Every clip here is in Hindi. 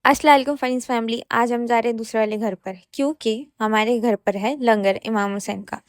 अस्सलाम वालेकुम फनीस फैमिली। आज हम जा रहे हैं दूसरे वाले घर पर क्योंकि हमारे घर पर है लंगर इमाम हुसैन का।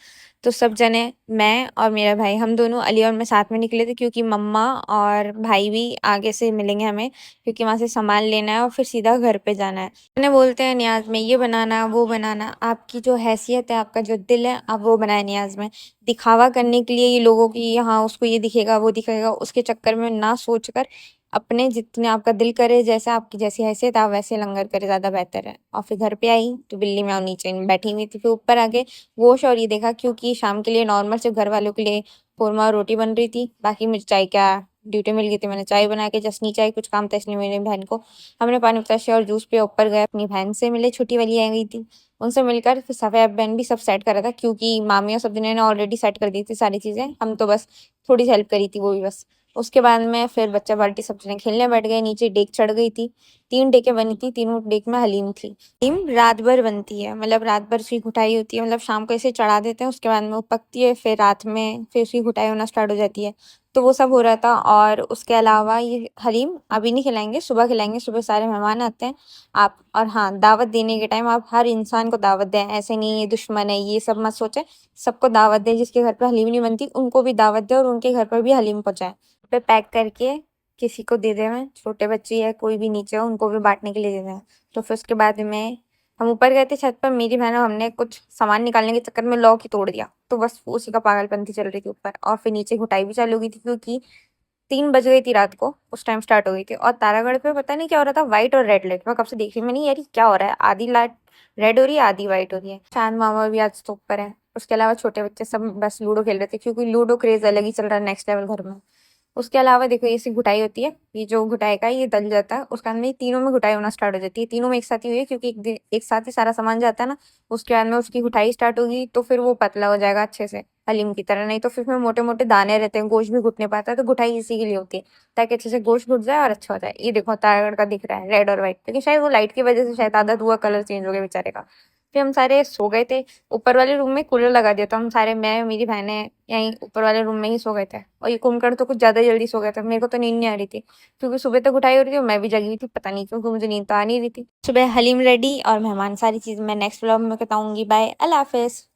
तो सब जने, मैं और मेरा भाई, हम दोनों अली और मैं साथ में निकले थे क्योंकि मम्मा और भाई भी आगे से मिलेंगे हमें, क्योंकि वहाँ से सामान लेना है और फिर सीधा घर पे जाना है। उन्हें बोलते हैं नियाज में ये बनाना वो बनाना, आपकी जो हैसियत है, आपका जो दिल है, आप वो बनाए नियाज में। दिखावा करने के लिए ये लोगों की, यहाँ उसको ये दिखेगा वो दिखेगा, उसके चक्कर में ना सोच कर अपने जितने आपका दिल करे, जैसा आपकी जैसी हैसियत, आप वैसे लंगर करे, ज़्यादा बेहतर है। और फिर घर पे आई तो बिल्ली म्याऊं नीचे बैठी हुई थी। फिर ऊपर आके गोश्त और ये देखा, क्योंकि शाम के लिए नॉर्मल सिर्फ घर वालों के लिए कौरमा और रोटी बन रही थी। बाकी मुझे चाय क्या ड्यूटी मिल गई थी, मैंने चाय बना के जस्ट नीचे आई, कुछ काम था इसलिए मेरी बहन को हमने पानी पताशे और जूस पे ऊपर गए। अपनी बहन से मिले, छोटी वाली आई गई थी, उनसे मिलकर फिर सफ़ेद बहन भी सब सेट कर रहा था, क्योंकि मामी और सब ने ऑलरेडी सेट कर दी थी सारी चीज़ें, हम तो बस थोड़ी सी हेल्प करी थी, वो भी बस। उसके बाद में फिर बच्चा बाल्टी सब जने खेलने बैठ गए। नीचे डेक चढ़ गई थी, 3 डेकें बनी थी, तीनों डेक में हलीम थी। हलीम रात भर बनती है, मतलब रात भर उसकी घुटाई होती है, मतलब शाम को इसे चढ़ा देते हैं, उसके बाद में वो पकती है, फिर रात में फिर उसकी घुटाई होना स्टार्ट हो जाती है। तो वो सब हो रहा था। और उसके अलावा ये हलीम अभी नहीं खिलाएंगे, सुबह खिलाएंगे, सुबह सारे मेहमान आते हैं। आप और हाँ, दावत देने के टाइम आप हर इंसान को दावत दें, ऐसे नहीं ये दुश्मन है ये सब मत सोचें। सबको दावत दें, जिसके घर पर हलीम नहीं बनती उनको भी दावत दें और उनके घर पर भी हलीम पहुँचाएं। पे पैक करके किसी को दे दें, छोटे बच्चे या कोई भी नीचे हो उनको भी बांटने के लिए दे दें। तो फिर उसके बाद में हम ऊपर गए थे छत पर, मेरी बहन और हमने कुछ सामान निकालने के चक्कर में लॉक ही तोड़ दिया। तो बस उसी का पागलपंथी चल रही थी ऊपर। और फिर नीचे घुटाई भी चालू हो गई थी, क्योंकि 3 बज गई थी रात को, उस टाइम स्टार्ट हो गई थी। और तारागढ़ पे पता नहीं क्या हो रहा था, व्हाइट और रेड लाइट। मैं कब से देख रही हूँ, मैंने यार ये क्या हो रहा है, आधी लाइट रेड हो रही है आधी व्हाइट हो रही है। चांद मामा भी आज तो ऊपर है। उसके अलावा छोटे बच्चे सब बस लूडो खेल रहे थे, क्योंकि लूडो क्रेज अलग ही चल रहा है नेक्स्ट लेवल घर में। उसके अलावा देखो, ये सी घुटाई होती है, ये जो घुटाई का है ये दल जाता है, उसके बाद में तीनों में घुटाई होना स्टार्ट हो जाती है। तीनों में एक साथ ही हुई है, क्योंकि एक साथ ही सारा सामान जाता है ना। उसके बाद में उसकी घुटाई स्टार्ट होगी तो फिर वो पतला हो जाएगा अच्छे से, हलीम की तरह। नहीं तो फिर उसमें मोटे मोटे दाने रहते हैं, गोश्त भी घुटने पाता है। तो घुटाई इसी के लिए होती है, ताकि अच्छे से गोश्त घुट जाए और अच्छा हो जाए। ये देखो तारागढ़ का दिख रहा है रेड और व्हाइट, लेकिन शायद वो लाइट की वजह से शायद आदत हुआ, कलर चेंज हो गया बेचारे का। फिर हम सारे सो गए थे। ऊपर वाले रूम में कूलर लगा दिया, तो हम सारे, मैं मेरी बहनें, यहीं ऊपर वाले रूम में ही सो गए थे। और ये कुमकर्ण तो कुछ ज़्यादा जल्दी सो गया था, मेरे को तो नींद नहीं आ रही थी, क्योंकि सुबह तक उठाई हो रही थी और मैं भी जगी हुई थी, पता नहीं क्यों, मुझे नींद तो आ नहीं रही थी। सुबह हलीम रेडी और मेहमान, सारी चीज़ मैं नेक्स्ट व्लॉग में बताऊंगी। बाय, अल्लाह हाफिज़।